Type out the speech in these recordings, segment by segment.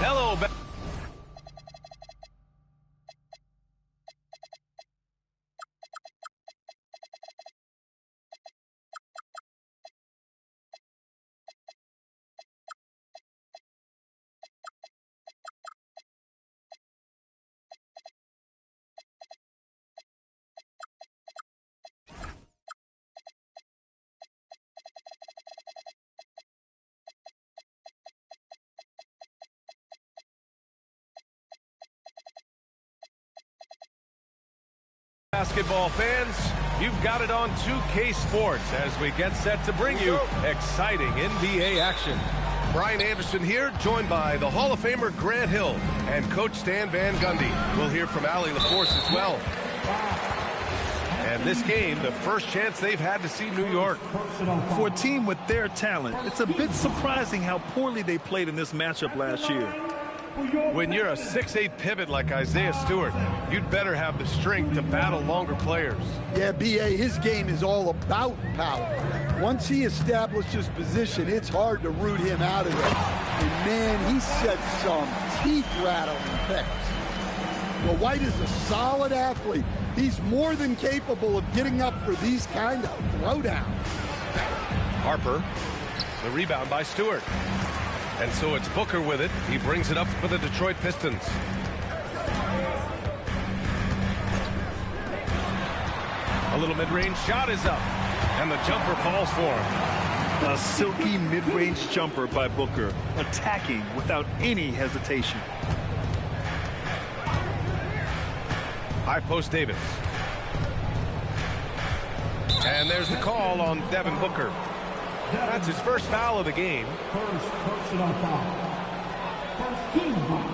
Hello. Basketball fans, you've got it on 2K Sports as we get set to bring you exciting NBA action. Brian Anderson here, joined by the Hall of Famer Grant Hill and Coach Stan Van Gundy. We'll hear from Allie LaForce as well. And this game, the first chance they've had to see New York. For a team with their talent, it's a bit surprising how poorly they played in this matchup last year. When you're a 6'8 pivot like Isaiah Stewart, you'd better have the strength to battle longer players. Yeah, B.A., his game is all about power. Once he establishes position, it's hard to root him out of it. And, man, he set some teeth-rattling picks. Well, White is a solid athlete. He's more than capable of getting up for these kind of throwdowns. Harper, the rebound by Stewart. And so it's Booker with it. He brings it up for the Detroit Pistons. A little mid-range shot is up, and the jumper falls for him. A silky mid-range jumper by Booker, attacking without any hesitation. High post Davis. And there's the call on Devin Booker. That's his first foul of the game. First personal foul. First team foul.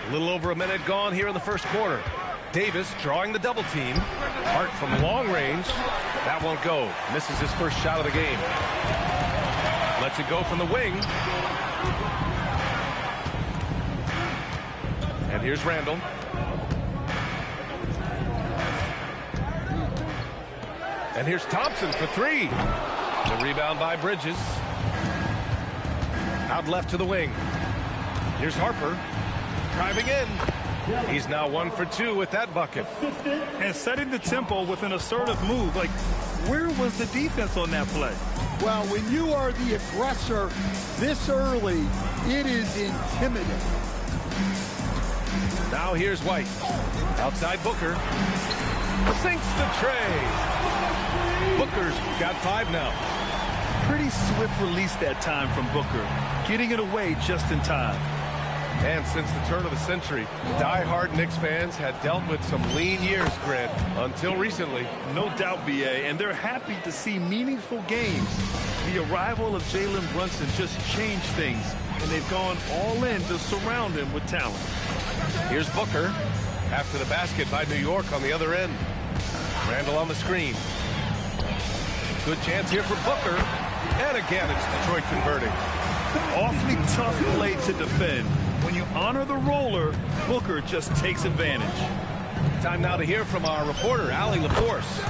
A little over a minute gone here in the first quarter. Davis drawing the double team. Hart from long range. That won't go. Misses his first shot of the game. Lets it go from the wing. And here's Randall. And here's Thompson for three. The rebound by Bridges. Out left to the wing. Here's Harper. Driving in. He's now 1 for 2 with that bucket. And setting the tempo with an assertive move. Like, where was the defense on that play? Well, when you are the aggressor this early, it is intimidating. Now here's White. Outside Booker. Sinks the tray. Booker's got 5 now. Pretty swift release that time from Booker, getting it away just in time. And since the turn of the century, die-hard Knicks fans had dealt with some lean years, Grant, until recently. No doubt, B.A., and they're happy to see meaningful games. The arrival of Jalen Brunson just changed things, and they've gone all in to surround him with talent. Here's Booker after the basket by New York on the other end. Randall on the screen. Good chance here for Booker. And again, it's Detroit converting. Awfully tough play to defend. When you honor the roller, Booker just takes advantage. Time now to hear from our reporter, Allie LaForce.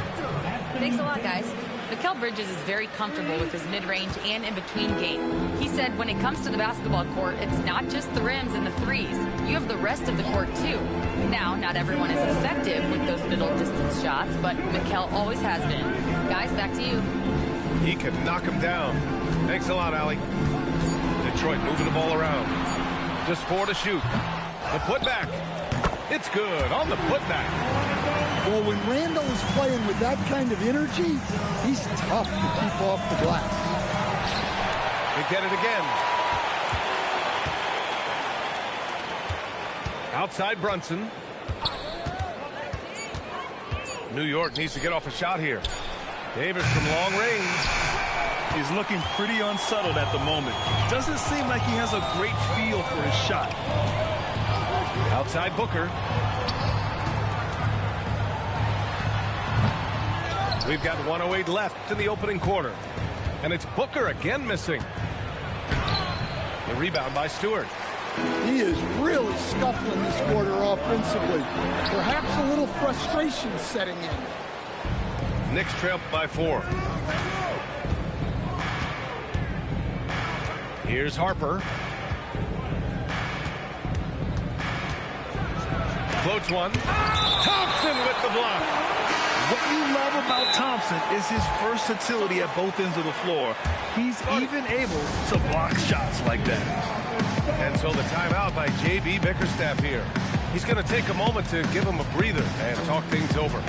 Thanks a lot, guys. Mikal Bridges is very comfortable with his mid-range and in-between game. He said when it comes to the basketball court, it's not just the rims and the threes. You have the rest of the court, too. Now, not everyone is effective with those middle-distance shots, but Mikal always has been. Guys, back to you. He can knock him down. Thanks a lot, Allie. Detroit moving the ball around. Just 4 to shoot. The putback. It's good on the putback. Well, when Randall is playing with that kind of energy, he's tough to keep off the glass. They get it again. Outside Brunson. New York needs to get off a shot here. Davis from long range. He's looking pretty unsettled at the moment. Doesn't seem like he has a great feel for his shot. Outside Booker. We've got 1:08 left in the opening quarter. And it's Booker again missing. The rebound by Stewart. He is really scuffling this quarter offensively. Perhaps a little frustration setting in. Knicks trail by 4. Here's Harper. Floats one. Thompson with the block. What you love about Thompson is his versatility at both ends of the floor. He's even able to block shots like that. And so the timeout by J.B. Bickerstaff here. He's going to take a moment to give him a breather and talk things over.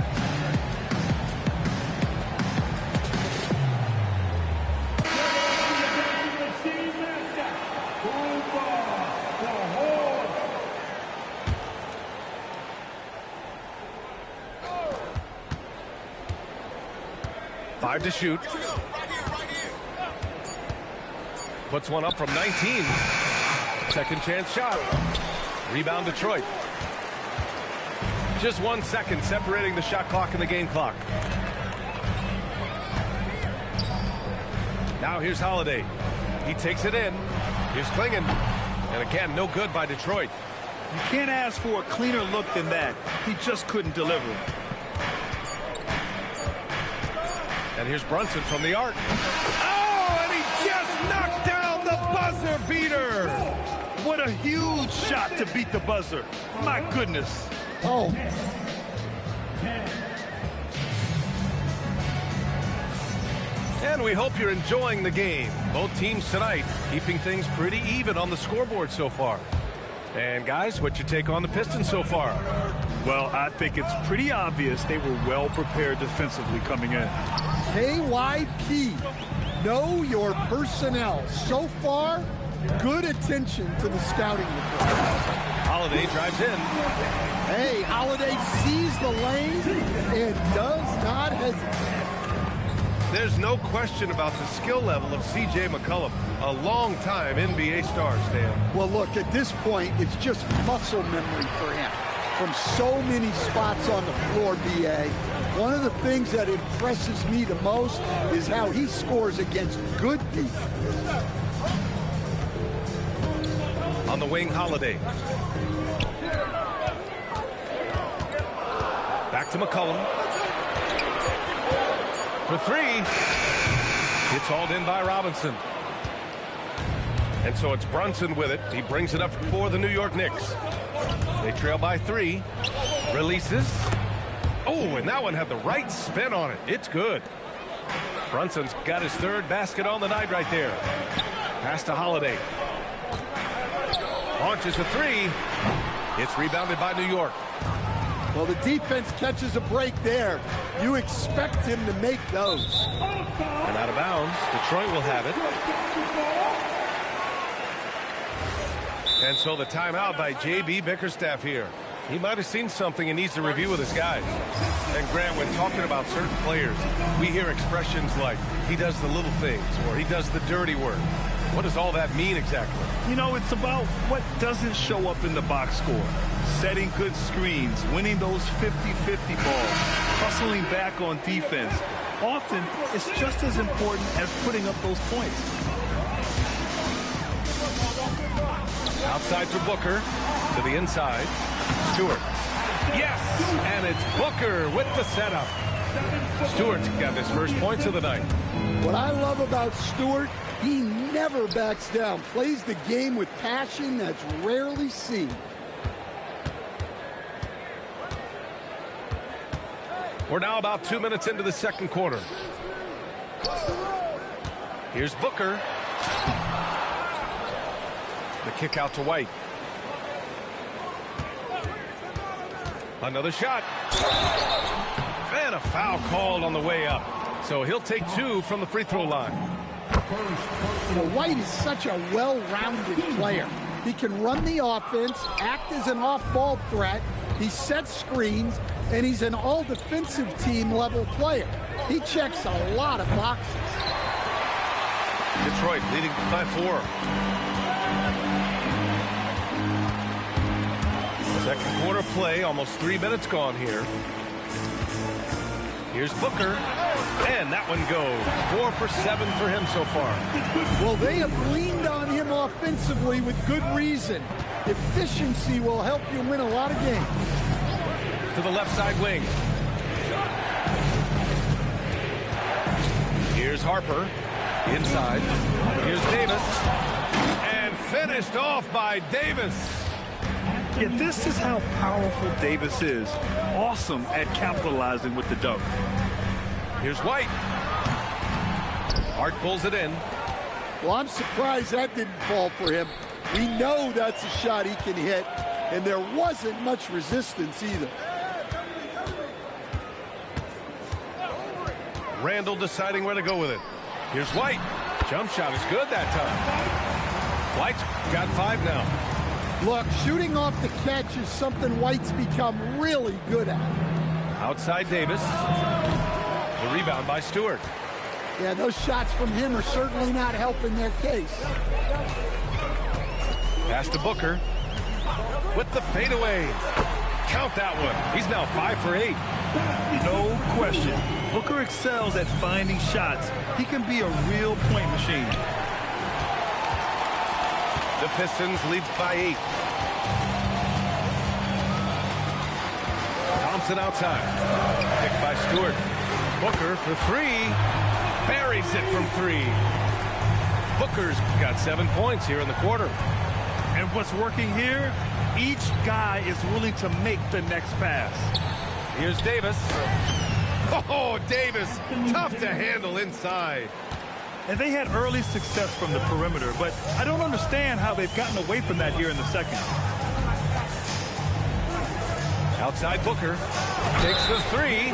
Five to shoot. Puts one up from 19. Second chance shot. Rebound Detroit. Just 1 second separating the shot clock and the game clock. Now here's Holiday. He takes it in. Here's Klingon. And again, no good by Detroit. You can't ask for a cleaner look than that. He just couldn't deliver. And here's Brunson from the arc. Oh, and he just knocked down the buzzer beater. What a huge shot to beat the buzzer. My goodness. Oh. And we hope you're enjoying the game. Both teams tonight keeping things pretty even on the scoreboard so far. And guys, what's your take on the Pistons so far? Well, I think it's pretty obvious they were well prepared defensively coming in. KYP, know your personnel. So far, good attention to the scouting report. Holiday drives in. Hey, Holiday sees the lane and does not hesitate. There's no question about the skill level of C.J. McCollum, a long-time NBA star, Stan. Well, look, at this point, it's just muscle memory for him. From so many spots on the floor, B.A., one of the things that impresses me the most is how he scores against good defense. On the wing, Holiday. Back to McCollum. For three. It's hauled in by Robinson. And so it's Brunson with it. He brings it up for the New York Knicks. They trail by 3. Releases. Oh, and that one had the right spin on it. It's good. Brunson's got his third basket on the night right there. Pass to Holiday. Launches a 3. It's rebounded by New York. Well, the defense catches a break there. You expect him to make those. And out of bounds, Detroit will have it. And so the timeout by J.B. Bickerstaff here. He might have seen something and needs to review with his guys. And Grant, when talking about certain players, we hear expressions like, he does the little things, or he does the dirty work. What does all that mean exactly? You know, it's about what doesn't show up in the box score. Setting good screens, winning those 50-50 balls, hustling back on defense. Often, it's just as important as putting up those points. Outside to Booker, to the inside. Stewart. Yes! And it's Booker with the setup. Stewart's got his first points of the night. What I love about Stewart, he never backs down. Plays the game with passion that's rarely seen. We're now about 2 minutes into the second quarter. Here's Booker. The kick out to White. Another shot. And a foul called on the way up. So he'll take 2 from the free throw line. Well, White is such a well-rounded player. He can run the offense, act as an off-ball threat. He sets screens, and he's an all-defensive team level player. He checks a lot of boxes. Detroit leading by 4. Second quarter play, almost 3 minutes gone here. Here's Booker, and that one goes. 4 for 7 for him so far. Well, they have leaned on him offensively with good reason. Efficiency will help you win a lot of games. To the left side wing. Here's Harper. Inside. Here's Davis. And finished off by Davis. Yeah, this is how powerful Davis is. Awesome at capitalizing with the dunk. Here's White. Hart pulls it in. Well, I'm surprised that didn't fall for him. We know that's a shot he can hit, and there wasn't much resistance either. Randall deciding where to go with it. Here's White. Jump shot is good that time. White's got 5 now. Look, shooting off the catch is something White's become really good at. Outside Davis. The rebound by Stewart. Yeah, those shots from him are certainly not helping their case. Pass to Booker. With the fadeaway. Count that one. He's now 5 for 8. No question. Booker excels at finding shots. He can be a real point machine. The Pistons lead by 8. Thompson outside. Picked by Stewart. Booker for 3. Buries it from 3. Booker's got 7 points here in the quarter. And what's working here? Each guy is willing to make the next pass. Here's Davis. Oh, Davis, tough to handle inside. And they had early success from the perimeter, but I don't understand how they've gotten away from that here in the second. Outside Booker. Takes the 3.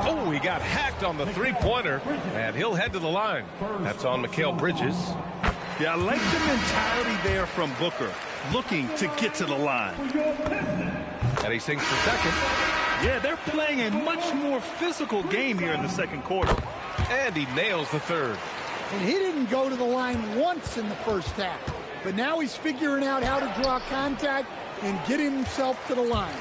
Oh, he got hacked on the three-pointer, and he'll head to the line. That's on Mikal Bridges. Yeah, I like the mentality there from Booker, looking to get to the line. And he sinks the second. Yeah, they're playing a much more physical game here in the second quarter. And he nails the third. And he didn't go to the line once in the first half. But now he's figuring out how to draw contact and get himself to the line.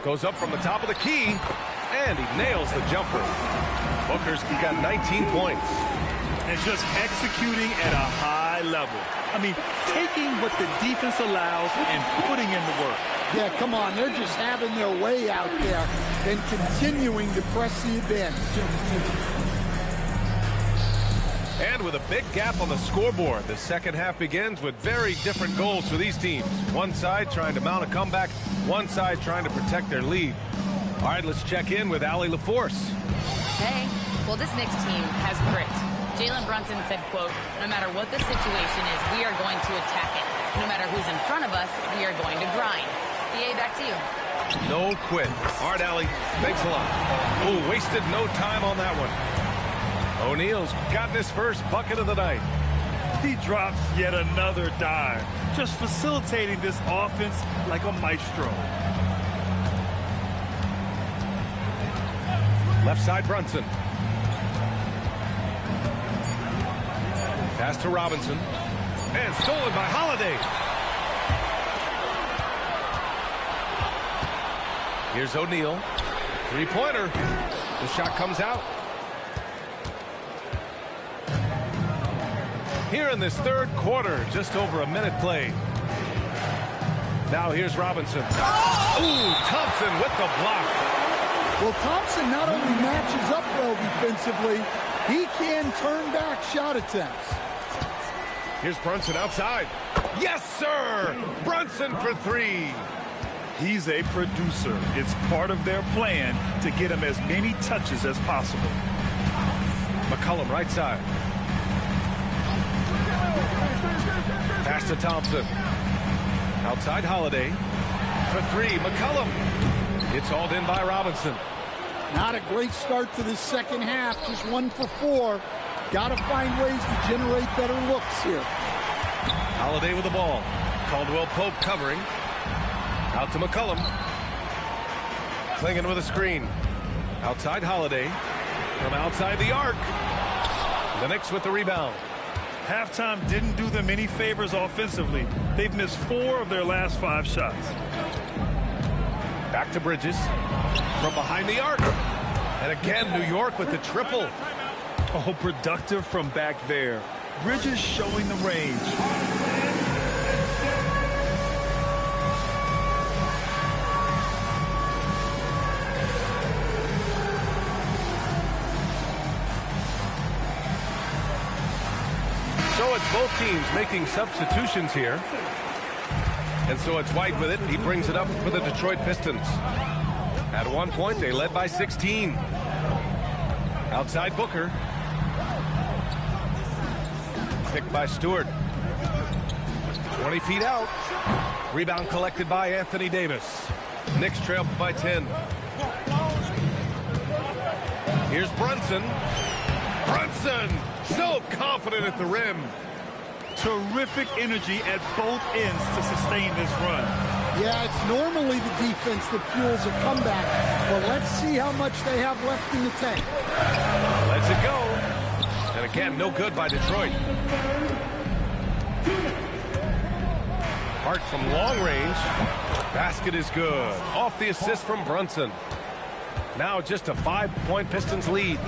Goes up from the top of the key, and he nails the jumper. Booker's got 19 points. And just executing at a high level. I mean, taking what the defense allows and putting in the work. Yeah, come on. They're just having their way out there and continuing to press the advantage. And with a big gap on the scoreboard, the second half begins with very different goals for these teams. One side trying to mount a comeback, one side trying to protect their lead. All right, let's check in with Allie LaForce. Hey, well, this Knicks team has grit. Jalen Brunson said, quote, no matter what the situation is, we are going to attack it. No matter who's in front of us, we are going to grind. BA, back to you. No quit. All right, Allie, thanks a lot. Oh, wasted no time on that one. O'Neal's gotten his first bucket of the night. He drops yet another dive, just facilitating this offense like a maestro. Left side, Brunson. Pass to Robinson. And stolen by Holiday. Here's O'Neal. Three-pointer. The shot comes out. Here in this third quarter, just over a minute played. Now here's Robinson. Ooh, Thompson with the block. Well, Thompson not only matches up well defensively, he can turn back shot attempts. Here's Brunson outside. Yes, sir! Brunson for 3. He's a producer. It's part of their plan to get him as many touches as possible. McCollum right side. Pass to Thompson. Outside Holiday. For 3, McCollum. It's hauled in by Robinson. Not a great start to this second half. Just 1 for 4. Got to find ways to generate better looks here. Holiday with the ball. Caldwell Pope covering. Out to McCollum. Clinging with a screen. Outside Holiday. From outside the arc. The Knicks with the rebound. Halftime didn't do them any favors offensively. They've missed 4 of their last 5 shots. Back to Bridges. From behind the arc. And again, New York with the triple. Oh, productive from back there. Bridges showing the range. it's both teams making substitutions here. And so it's White with it. He brings it up for the Detroit Pistons. At one point, they led by 16. Outside Booker. Picked by Stewart. 20 feet out. Rebound collected by Anthony Davis. Knicks trail by 10. Here's Brunson. Brunson, so confident at the rim. Terrific energy at both ends to sustain this run. Yeah, it's normally the defense that fuels a comeback, but let's see how much they have left in the tank. Lets it go. And again, no good by Detroit. Hart from long range. Basket is good. Off the assist from Brunson. Now just a 5-point Pistons lead.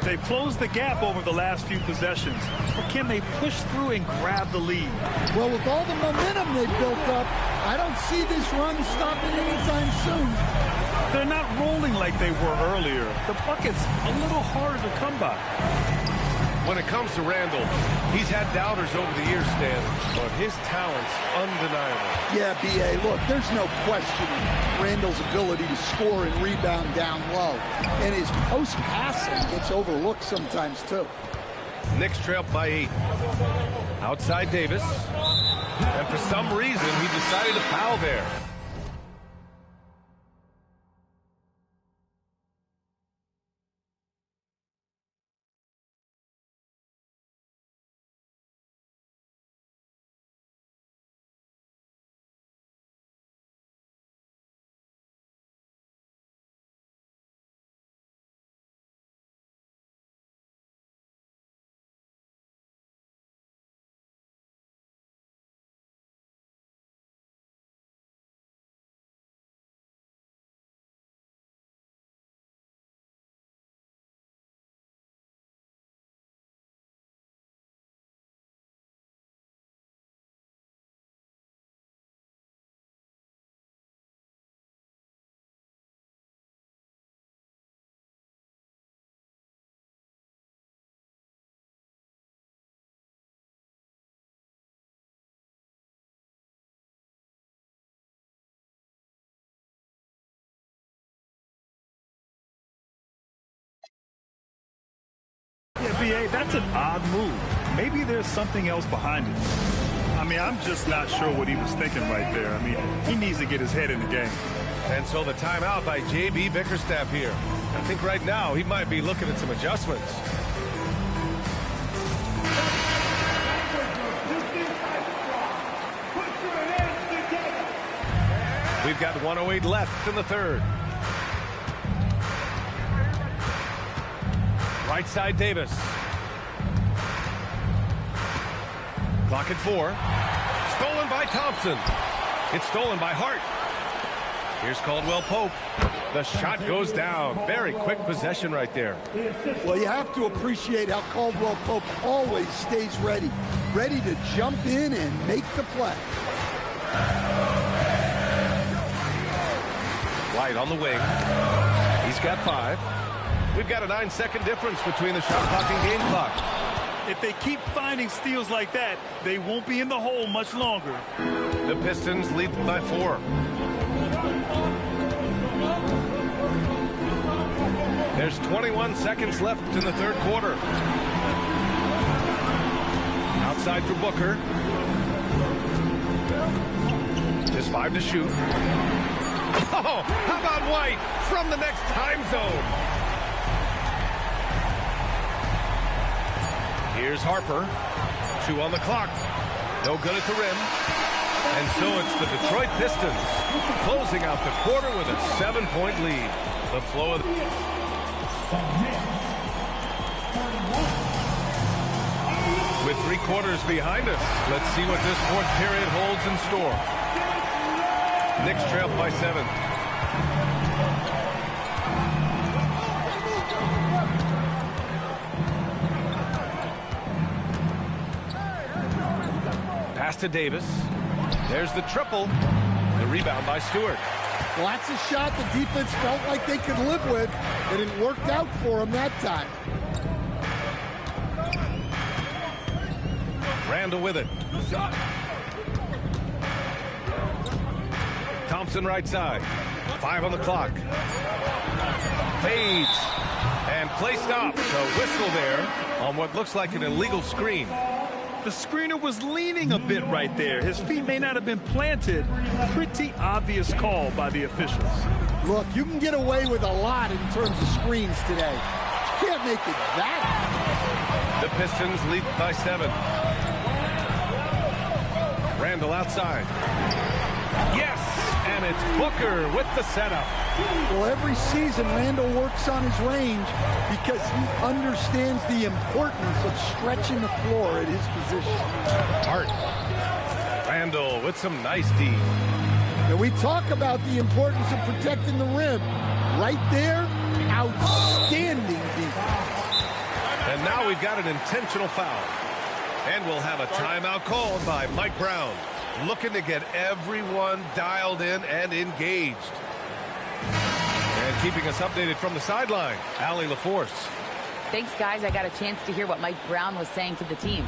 They've closed the gap over the last few possessions. Or can they push through and grab the lead? Well, with all the momentum they built up, I don't see this run stopping anytime soon. They're not rolling like they were earlier. The bucket's a little harder to come by. When it comes to Randall, he's had doubters over the years, Stan, but his talent's undeniable. Yeah, B.A., look, there's no questioning Randall's ability to score and rebound down low. And his post-passing gets overlooked sometimes, too. Knicks trail by 8. Outside Davis. And for some reason, he decided to foul there. Yeah, B.A., that's an odd move. Maybe there's something else behind it. I mean, I'm just not sure what he was thinking right there. I mean, he needs to get his head in the game. And so the timeout by J.B. Bickerstaff here. I think right now he might be looking at some adjustments. We've got 1:08 left in the third. Right side Davis. Clock at 4. Stolen by Thompson. It's stolen by Hart. Here's Caldwell Pope. The shot goes down. Very quick possession right there. Well, you have to appreciate how Caldwell Pope always stays ready. Ready to jump in and make the play. White on the wing. He's got 5. We've got a 9-second difference between the shot clock and game clock. If they keep finding steals like that, they won't be in the hole much longer. The Pistons lead by 4. There's 21 seconds left in the third quarter. Outside for Booker. Just 5 to shoot. Oh, how about White from the next time zone? Here's Harper. 2 on the clock. No good at the rim. And so it's the Detroit Pistons closing out the quarter with a 7-point lead. The flow of with 3 quarters behind us, let's see what this fourth period holds in store. Knicks trail by 7. Pass to Davis. There's the triple. The rebound by Stewart. Well, that's a shot the defense felt like they could live with, and it worked out for them that time. Randall with it. Thompson right side. 5 on the clock. Fades. And play stops. A whistle there on what looks like an illegal screen. The screener was leaning a bit right there. His feet may not have been planted. Pretty obvious call by the officials. Look, you can get away with a lot in terms of screens today. You can't make it that. The Pistons lead by 7. Randall outside. Yes, and it's Booker with the setup. Well, every season Randall works on his range because he understands the importance of stretching the floor at his position. Hart. Randall with some nice D. And we talk about the importance of protecting the rim. Right there, outstanding defense. And now we've got an intentional foul. And we'll have a timeout called by Mike Brown, looking to get everyone dialed in and engaged. And keeping us updated from the sideline, Allie LaForce. Thanks, guys. I got a chance to hear what Mike Brown was saying to the team.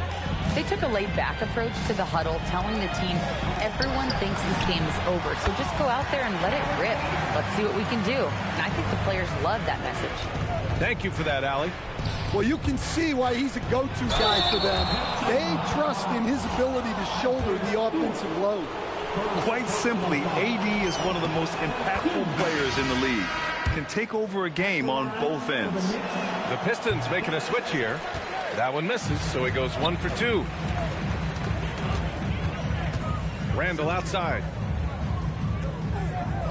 They took a laid-back approach to the huddle, telling the team everyone thinks this game is over, so just go out there and let it rip. Let's see what we can do. And I think the players love that message. Thank you for that, Allie. Well, you can see why he's a go-to guy for them. They trust in his ability to shoulder the offensive load. Quite simply, AD is one of the most impactful players in the league. Can take over a game on both ends. The Pistons making a switch here. That one misses, so he goes 1 for 2. Randall outside.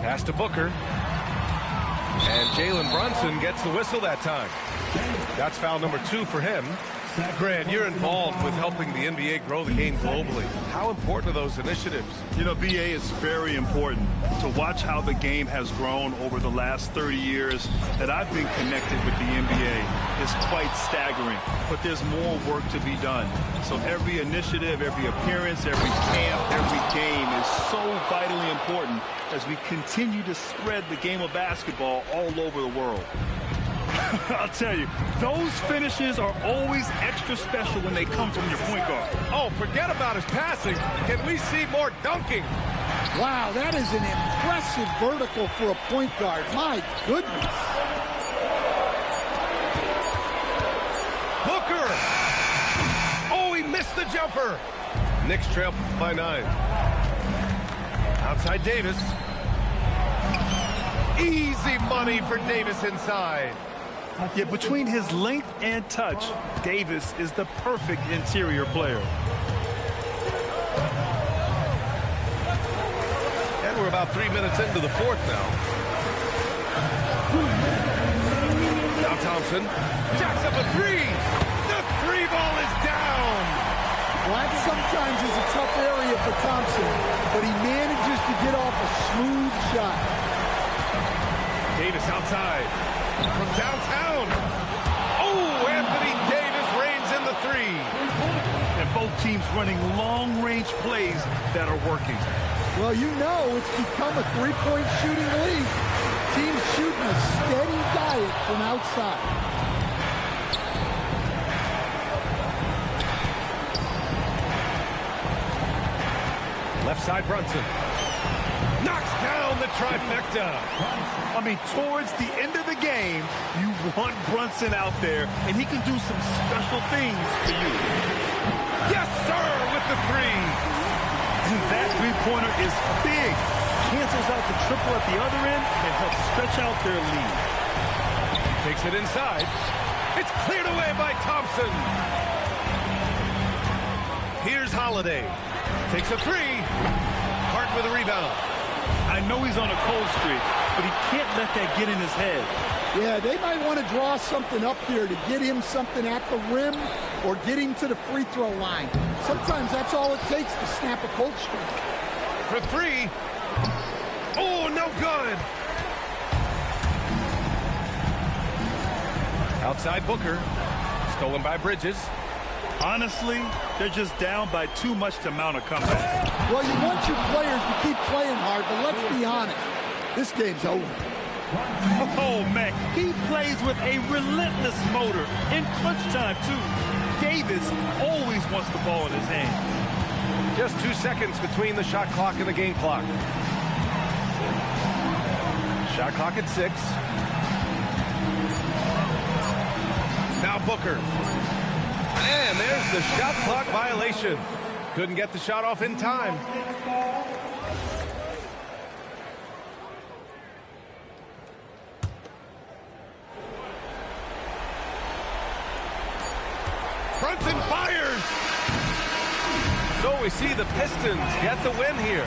Pass to Booker. And Jalen Brunson gets the whistle that time. That's foul number 2 for him. Grant, you're involved with helping the NBA grow the game globally. How important are those initiatives? You know, BA, is very important to watch how the game has grown over the last 30 years that I've been connected with the NBA. It's quite staggering, but there's more work to be done. So every initiative, every appearance, every camp, every game is so vitally important as we continue to spread the game of basketball all over the world. I'll tell you, those finishes are always extra special when they come from your point guard. Oh, forget about his passing. Can we see more dunking? Wow, that is an impressive vertical for a point guard. My goodness. Booker! Oh, he missed the jumper. Knicks trail by 9. Outside Davis. Easy money for Davis inside. Yeah, between his length and touch, Davis is the perfect interior player. And we're about 3 minutes into the 4th now. Now Thompson jacks up a 3. The 3 ball is down. Well, that sometimes is a tough area for Thompson, but he manages to get off a smooth shot. Davis outside from downtown. Oh, Anthony Davis reigns in the 3. And both teams running long-range plays that are working. Well, you know it's become a three-point shooting league. Teams shooting a steady diet from outside. Left side Brunson. Knocks down the trifecta. I mean, towards the end of the game, you want Brunson out there, and he can do some special things for you. Yes, sir, with the 3. And that three-pointer is big. Cancels out the triple at the other end and helps stretch out their lead. Takes it inside. It's cleared away by Thompson. Here's Holiday. Takes a 3. Hart with a rebound. I know he's on a cold streak, but he can't let that get in his head. Yeah, they might want to draw something up here to get him something at the rim or get him to the free throw line. Sometimes that's all it takes to snap a cold streak. For 3. Oh, no good. Outside Booker. Stolen by Bridges. Honestly, they're just down by too much to mount a comeback. Well, you want your players to keep playing hard, but let's be honest. This game's over. Oh, man, he plays with a relentless motor in crunch time, too. Davis always wants the ball in his hand. Just 2 seconds between the shot clock and the game clock. Shot clock at 6. Now Booker. And there's the shot clock violation. Couldn't get the shot off in time. Brunson fires. So we see the Pistons get the win here.